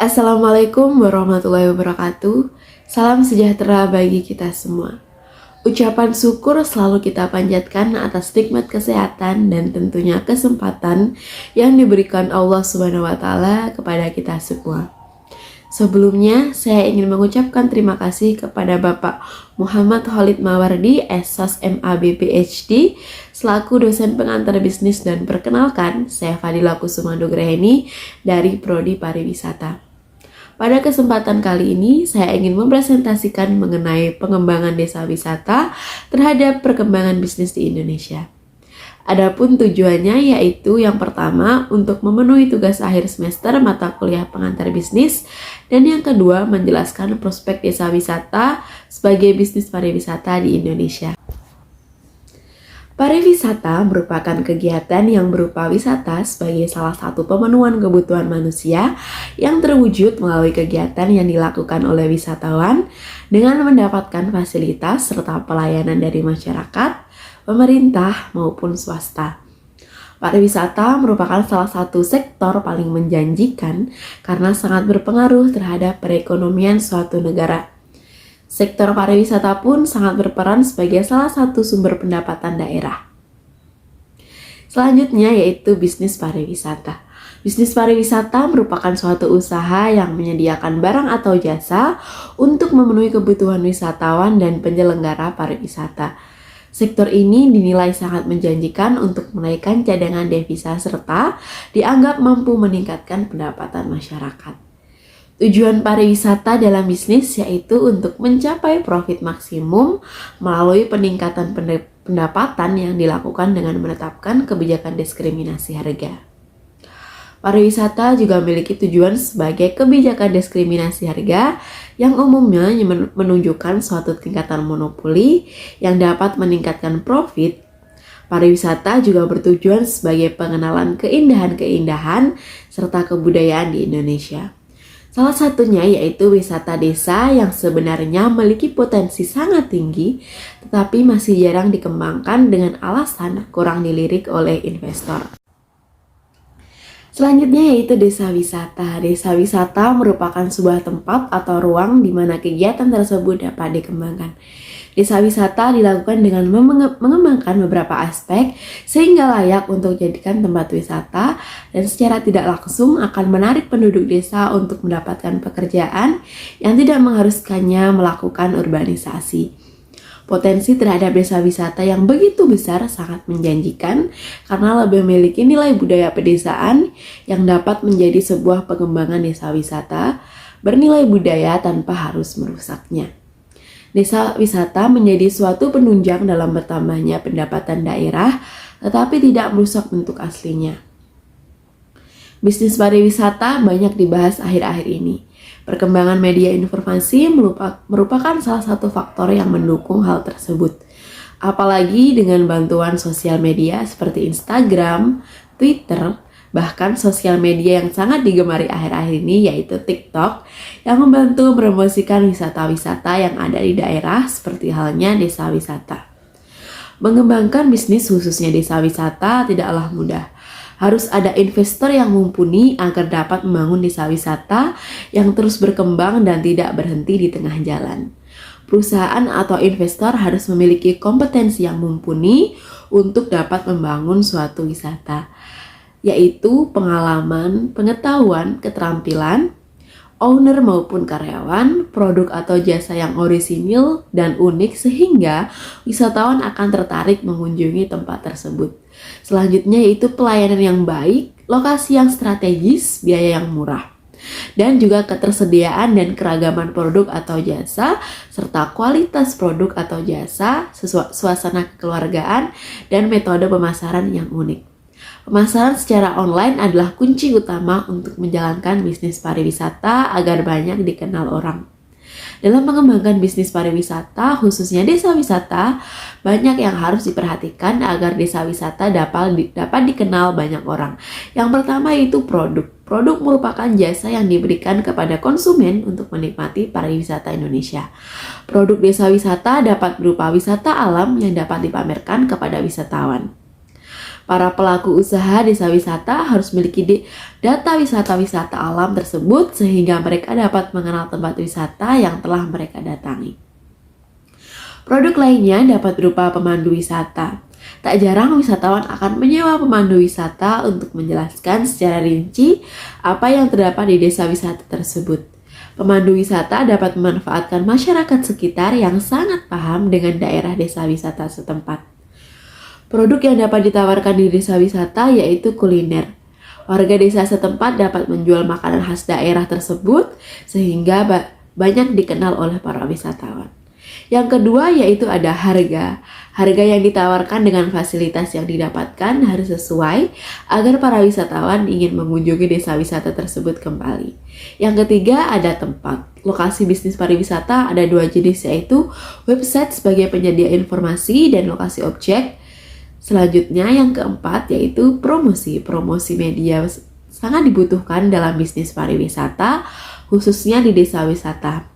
Assalamualaikum warahmatullahi wabarakatuh. Salam sejahtera bagi kita semua. Ucapan syukur selalu kita panjatkan atas nikmat kesehatan dan tentunya kesempatan yang diberikan Allah Subhanahu wa taala kepada kita semua. Sebelumnya, saya ingin mengucapkan terima kasih kepada Bapak Muhammad Khalid Mawardi, SOS MAB PhD, selaku dosen pengantar bisnis, dan perkenalkan, saya Fadila Kusuma Nugraheni dari Prodi Pariwisata. Pada kesempatan kali ini, saya ingin mempresentasikan mengenai pengembangan desa wisata terhadap perkembangan bisnis di Indonesia. Adapun tujuannya yaitu yang pertama untuk memenuhi tugas akhir semester mata kuliah pengantar bisnis, dan yang kedua menjelaskan prospek desa wisata sebagai bisnis pariwisata di Indonesia. Pariwisata merupakan kegiatan yang berupa wisata sebagai salah satu pemenuhan kebutuhan manusia yang terwujud melalui kegiatan yang dilakukan oleh wisatawan dengan mendapatkan fasilitas serta pelayanan dari masyarakat, pemerintah maupun swasta. Pariwisata merupakan salah satu sektor paling menjanjikan karena sangat berpengaruh terhadap perekonomian suatu negara. Sektor pariwisata pun sangat berperan sebagai salah satu sumber pendapatan daerah. Selanjutnya yaitu bisnis pariwisata. Bisnis pariwisata merupakan suatu usaha yang menyediakan barang atau jasa untuk memenuhi kebutuhan wisatawan dan penyelenggara pariwisata. Sektor ini dinilai sangat menjanjikan untuk menaikkan cadangan devisa serta dianggap mampu meningkatkan pendapatan masyarakat. Tujuan pariwisata dalam bisnis yaitu untuk mencapai profit maksimum melalui peningkatan pendapatan yang dilakukan dengan menetapkan kebijakan diskriminasi harga. Pariwisata juga memiliki tujuan sebagai kebijakan diskriminasi harga yang umumnya menunjukkan suatu tingkatan monopoli yang dapat meningkatkan profit. Pariwisata juga bertujuan sebagai pengenalan keindahan-keindahan serta kebudayaan di Indonesia. Salah satunya yaitu wisata desa yang sebenarnya memiliki potensi sangat tinggi tetapi masih jarang dikembangkan dengan alasan kurang dilirik oleh investor. Selanjutnya yaitu desa wisata. Desa wisata merupakan sebuah tempat atau ruang di mana kegiatan tersebut dapat dikembangkan. Desa wisata dilakukan dengan mengembangkan beberapa aspek sehingga layak untuk dijadikan tempat wisata dan secara tidak langsung akan menarik penduduk desa untuk mendapatkan pekerjaan yang tidak mengharuskannya melakukan urbanisasi. Potensi terhadap desa wisata yang begitu besar sangat menjanjikan karena lebih memiliki nilai budaya pedesaan yang dapat menjadi sebuah pengembangan desa wisata bernilai budaya tanpa harus merusaknya. Desa wisata menjadi suatu penunjang dalam bertambahnya pendapatan daerah tetapi tidak merusak bentuk aslinya. Bisnis pariwisata banyak dibahas akhir-akhir ini. Perkembangan media informasi merupakan salah satu faktor yang mendukung hal tersebut. Apalagi dengan bantuan sosial media seperti Instagram, Twitter, bahkan sosial media yang sangat digemari akhir-akhir ini yaitu TikTok yang membantu mempromosikan wisata-wisata yang ada di daerah seperti halnya desa wisata. Mengembangkan bisnis khususnya desa wisata tidaklah mudah. Harus ada investor yang mumpuni agar dapat membangun desa wisata yang terus berkembang dan tidak berhenti di tengah jalan. Perusahaan atau investor harus memiliki kompetensi yang mumpuni untuk dapat membangun suatu wisata, yaitu pengalaman, pengetahuan, keterampilan, owner maupun karyawan, produk atau jasa yang orisinil dan unik sehingga wisatawan akan tertarik mengunjungi tempat tersebut. Selanjutnya yaitu pelayanan yang baik, lokasi yang strategis, biaya yang murah, dan juga ketersediaan dan keragaman produk atau jasa serta kualitas produk atau jasa, suasana kekeluargaan, dan metode pemasaran yang unik. Pemasaran secara online adalah kunci utama untuk menjalankan bisnis pariwisata agar banyak dikenal orang. Dalam mengembangkan bisnis pariwisata, khususnya desa wisata, banyak yang harus diperhatikan agar desa wisata dapat dikenal banyak orang. Yang pertama yaitu produk. Produk merupakan jasa yang diberikan kepada konsumen untuk menikmati pariwisata Indonesia. Produk desa wisata dapat berupa wisata alam yang dapat dipamerkan kepada wisatawan. Para pelaku usaha desa wisata harus memiliki data wisata-wisata alam tersebut sehingga mereka dapat mengenal tempat wisata yang telah mereka datangi. Produk lainnya dapat berupa pemandu wisata. Tak jarang wisatawan akan menyewa pemandu wisata untuk menjelaskan secara rinci apa yang terdapat di desa wisata tersebut. Pemandu wisata dapat memanfaatkan masyarakat sekitar yang sangat paham dengan daerah desa wisata setempat. Produk yang dapat ditawarkan di desa wisata yaitu kuliner. Warga desa setempat dapat menjual makanan khas daerah tersebut sehingga banyak dikenal oleh para wisatawan. Yang kedua yaitu ada harga. Harga yang ditawarkan dengan fasilitas yang didapatkan harus sesuai agar para wisatawan ingin mengunjungi desa wisata tersebut kembali. Yang ketiga ada tempat. Lokasi bisnis pariwisata ada dua jenis yaitu website sebagai penyedia informasi dan lokasi objek. Selanjutnya yang keempat yaitu promosi. Promosi media sangat dibutuhkan dalam bisnis pariwisata khususnya di desa wisata.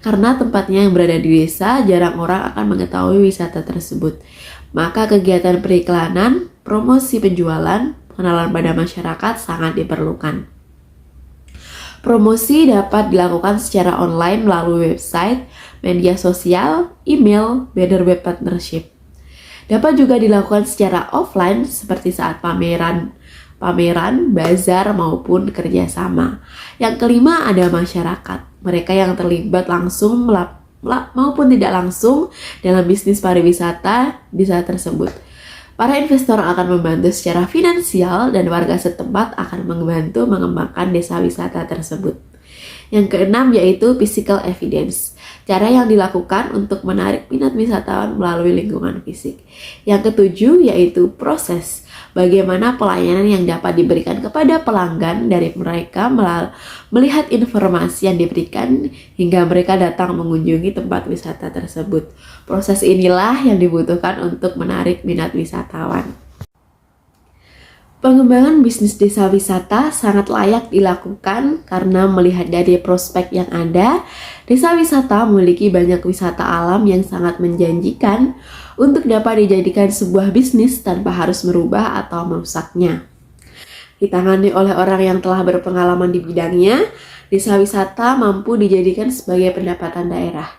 Karena tempatnya yang berada di desa, jarang orang akan mengetahui wisata tersebut. Maka kegiatan periklanan, promosi penjualan, pengenalan pada masyarakat sangat diperlukan. Promosi dapat dilakukan secara online melalui website, media sosial, email, banner web partnership. Dapat juga dilakukan secara offline seperti saat pameran, bazar maupun kerjasama. Yang kelima ada masyarakat. Mereka yang terlibat langsung maupun tidak langsung dalam bisnis pariwisata di desa tersebut. Para investor akan membantu secara finansial dan warga setempat akan membantu mengembangkan desa wisata tersebut. Yang keenam yaitu physical evidence. Cara yang dilakukan untuk menarik minat wisatawan melalui lingkungan fisik. Yang ketujuh yaitu proses. Bagaimana pelayanan yang dapat diberikan kepada pelanggan dari mereka melihat informasi yang diberikan hingga mereka datang mengunjungi tempat wisata tersebut. Proses inilah yang dibutuhkan untuk menarik minat wisatawan. Pengembangan bisnis desa wisata sangat layak dilakukan karena melihat dari prospek yang ada, desa wisata memiliki banyak wisata alam yang sangat menjanjikan untuk dapat dijadikan sebuah bisnis tanpa harus merubah atau merusaknya. Ditangani oleh orang yang telah berpengalaman di bidangnya, desa wisata mampu dijadikan sebagai pendapatan daerah.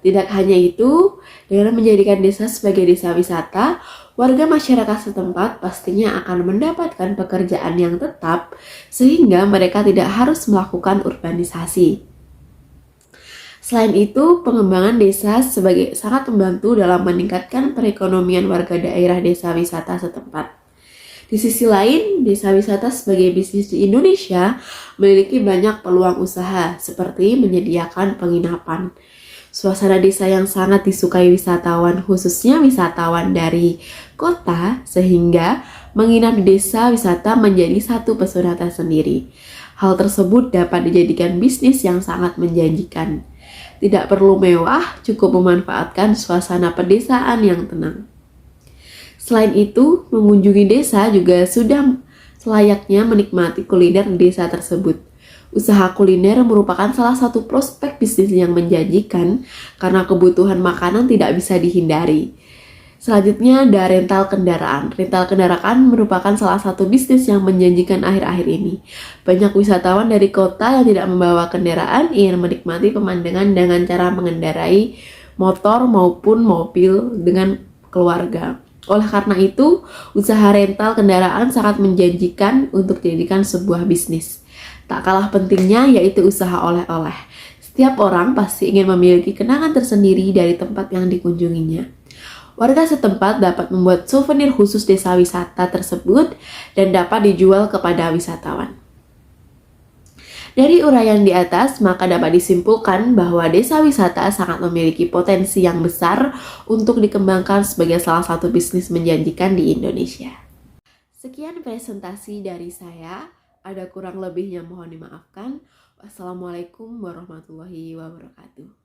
Tidak hanya itu, dengan menjadikan desa sebagai desa wisata, warga masyarakat setempat pastinya akan mendapatkan pekerjaan yang tetap sehingga mereka tidak harus melakukan urbanisasi. Selain itu, pengembangan desa sangat membantu dalam meningkatkan perekonomian warga daerah desa wisata setempat. Di sisi lain, desa wisata sebagai bisnis di Indonesia memiliki banyak peluang usaha seperti menyediakan penginapan. Suasana desa yang sangat disukai wisatawan, khususnya wisatawan dari kota, sehingga menginap di desa wisata menjadi satu pesona tersendiri. Hal tersebut dapat dijadikan bisnis yang sangat menjanjikan. Tidak perlu mewah, cukup memanfaatkan suasana pedesaan yang tenang. Selain itu, mengunjungi desa juga sudah selayaknya menikmati kuliner di desa tersebut. Usaha kuliner merupakan salah satu prospek bisnis yang menjanjikan karena kebutuhan makanan tidak bisa dihindari. Selanjutnya ada rental kendaraan. Rental kendaraan merupakan salah satu bisnis yang menjanjikan akhir-akhir ini. Banyak wisatawan dari kota yang tidak membawa kendaraan ingin menikmati pemandangan dengan cara mengendarai motor maupun mobil dengan keluarga. Oleh karena itu, usaha rental kendaraan sangat menjanjikan untuk dijadikan sebuah bisnis. Tak kalah pentingnya yaitu usaha oleh-oleh. Setiap orang pasti ingin memiliki kenangan tersendiri dari tempat yang dikunjunginya. Warga setempat dapat membuat souvenir khusus desa wisata tersebut dan dapat dijual kepada wisatawan. Dari uraian di atas, maka dapat disimpulkan bahwa desa wisata sangat memiliki potensi yang besar untuk dikembangkan sebagai salah satu bisnis menjanjikan di Indonesia. Sekian presentasi dari saya. Ada kurang lebihnya mohon dimaafkan. Wassalamualaikum warahmatullahi wabarakatuh.